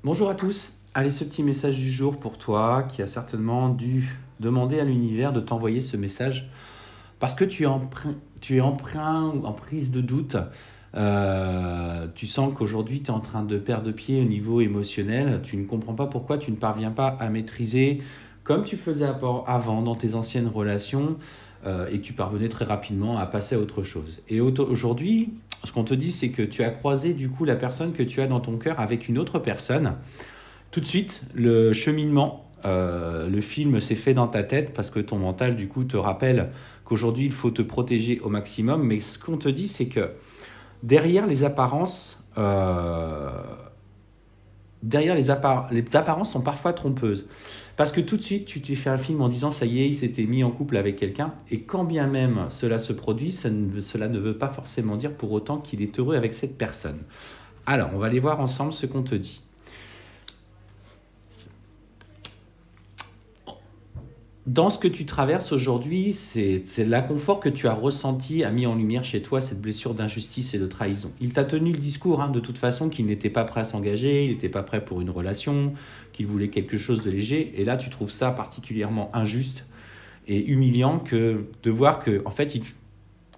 Bonjour à tous. Allez, ce petit message du jour pour toi qui a certainement dû demander à l'univers de t'envoyer ce message parce que tu es emprunt ou en prise de doute. Tu sens qu'aujourd'hui tu es en train de perdre pied au niveau émotionnel. Tu ne comprends pas pourquoi tu ne parviens pas à maîtriser comme tu faisais avant dans tes anciennes relations et que tu parvenais très rapidement à passer à autre chose. Et aujourd'hui, ce qu'on te dit, c'est que tu as croisé du coup la personne que tu as dans ton cœur avec une autre personne. Tout de suite, le cheminement, le film s'est fait dans ta tête parce que ton mental, du coup, te rappelle qu'aujourd'hui, il faut te protéger au maximum. Mais ce qu'on te dit, c'est que derrière les apparences sont parfois trompeuses. Parce que tout de suite, tu t'es fait un film en disant, ça y est, il s'était mis en couple avec quelqu'un. Et quand bien même cela se produit, cela ne veut pas forcément dire pour autant qu'il est heureux avec cette personne. Alors, on va aller voir ensemble ce qu'on te dit. Dans ce que tu traverses aujourd'hui, c'est l'inconfort que tu as ressenti, a mis en lumière chez toi cette blessure d'injustice et de trahison. Il t'a tenu le discours, de toute façon, qu'il n'était pas prêt à s'engager, il n'était pas prêt pour une relation, qu'il voulait quelque chose de léger. Et là, tu trouves ça particulièrement injuste et humiliant de voir que, en fait,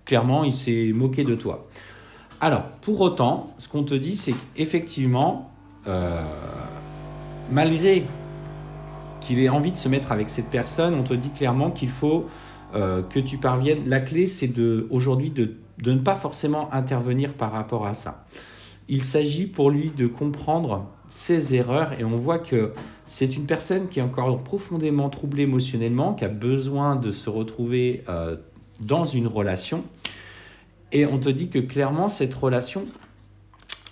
clairement, il s'est moqué de toi. Alors, pour autant, ce qu'on te dit, c'est qu'effectivement, malgré qu'il ait envie de se mettre avec cette personne, on te dit clairement qu'il faut que tu parviennes. La clé, c'est aujourd'hui de ne pas forcément intervenir par rapport à ça. Il s'agit pour lui de comprendre ses erreurs et on voit que c'est une personne qui est encore profondément troublée émotionnellement, qui a besoin de se retrouver dans une relation. Et on te dit que clairement, cette relation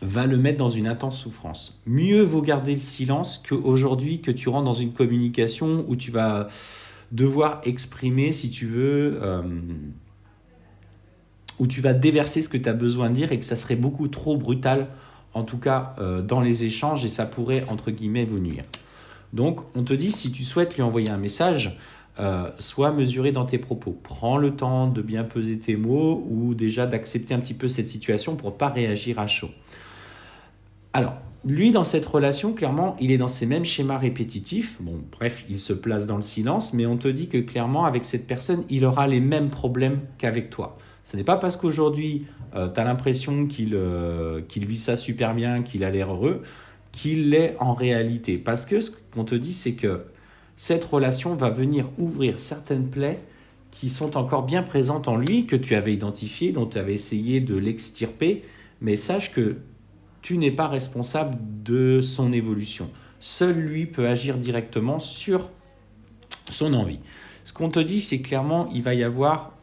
va le mettre dans une intense souffrance. Mieux vaut garder le silence qu'aujourd'hui que tu rentres dans une communication où tu vas devoir exprimer, si tu veux, où tu vas déverser ce que tu as besoin de dire et que ça serait beaucoup trop brutal, en tout cas dans les échanges, et ça pourrait, entre guillemets, vous nuire. Donc, on te dit, si tu souhaites lui envoyer un message, sois mesuré dans tes propos. Prends le temps de bien peser tes mots ou déjà d'accepter un petit peu cette situation pour ne pas réagir à chaud. Alors, lui, dans cette relation, clairement, il est dans ces mêmes schémas répétitifs. Bon, bref, il se place dans le silence, mais on te dit que clairement, avec cette personne, il aura les mêmes problèmes qu'avec toi. Ce n'est pas parce qu'aujourd'hui, tu as l'impression qu'il vit ça super bien, qu'il a l'air heureux, qu'il l'est en réalité. Parce que ce qu'on te dit, c'est que cette relation va venir ouvrir certaines plaies qui sont encore bien présentes en lui, que tu avais identifiées, dont tu avais essayé de l'extirper. Mais sache que tu n'es pas responsable de son évolution. Seul lui peut agir directement sur son envie. Ce qu'on te dit, c'est clairement, il va y avoir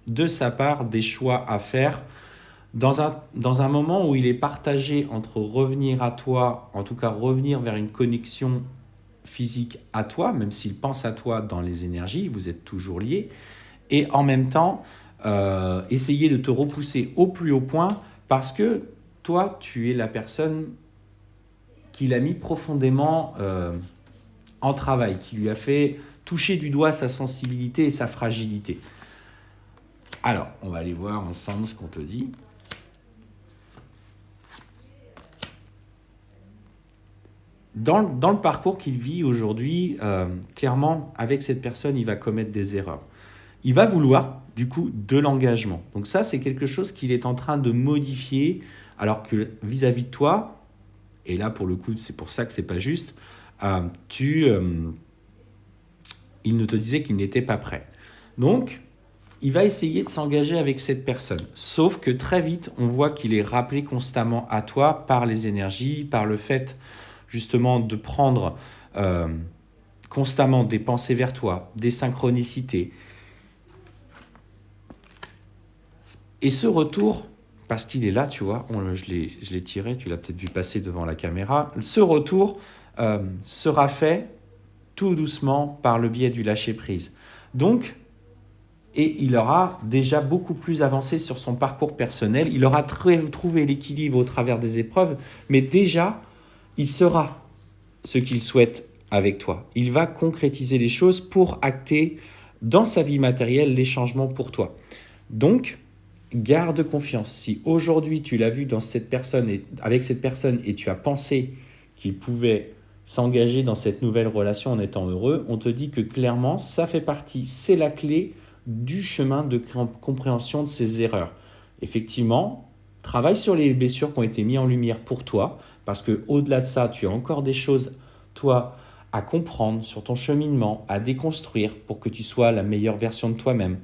de sa part des choix à faire dans un moment où il est partagé entre revenir à toi, en tout cas revenir vers une connexion physique à toi, même s'il pense à toi dans les énergies, vous êtes toujours liés, et en même temps, essayer de te repousser au plus haut point parce que toi, tu es la personne qui l'a mis profondément en travail, qui lui a fait toucher du doigt sa sensibilité et sa fragilité. Alors, on va aller voir ensemble ce qu'on te dit. Dans le parcours qu'il vit aujourd'hui, clairement, avec cette personne, il va commettre des erreurs. Il va vouloir, du coup, de l'engagement. Donc ça, c'est quelque chose qu'il est en train de modifier, alors que vis-à-vis de toi, et là, pour le coup, c'est pour ça que c'est pas juste, il ne te disait qu'il n'était pas prêt. Donc, il va essayer de s'engager avec cette personne. Sauf que très vite, on voit qu'il est rappelé constamment à toi par les énergies, par le fait justement de prendre constamment des pensées vers toi, des synchronicités. Et ce retour, parce qu'il est là, tu vois, je l'ai tiré, tu l'as peut-être vu passer devant la caméra, ce retour sera fait tout doucement par le biais du lâcher-prise. Donc, et il aura déjà beaucoup plus avancé sur son parcours personnel, il aura trouvé l'équilibre au travers des épreuves, mais déjà, il sera ce qu'il souhaite avec toi. Il va concrétiser les choses pour acter dans sa vie matérielle les changements pour toi. Donc, garde confiance. Si aujourd'hui tu l'as vu avec cette personne et tu as pensé qu'il pouvait s'engager dans cette nouvelle relation en étant heureux, on te dit que clairement, ça fait partie, c'est la clé du chemin de compréhension de ses erreurs. Effectivement, travaille sur les blessures qui ont été mises en lumière pour toi, parce qu'au-delà de ça, tu as encore des choses, toi, à comprendre sur ton cheminement, à déconstruire pour que tu sois la meilleure version de toi-même.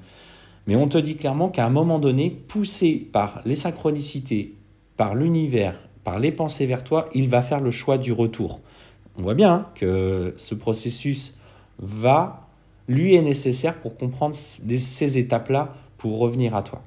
Mais on te dit clairement qu'à un moment donné, poussé par les synchronicités, par l'univers, par les pensées vers toi, il va faire le choix du retour. On voit bien que ce processus lui est nécessaire pour comprendre ces étapes-là pour revenir à toi.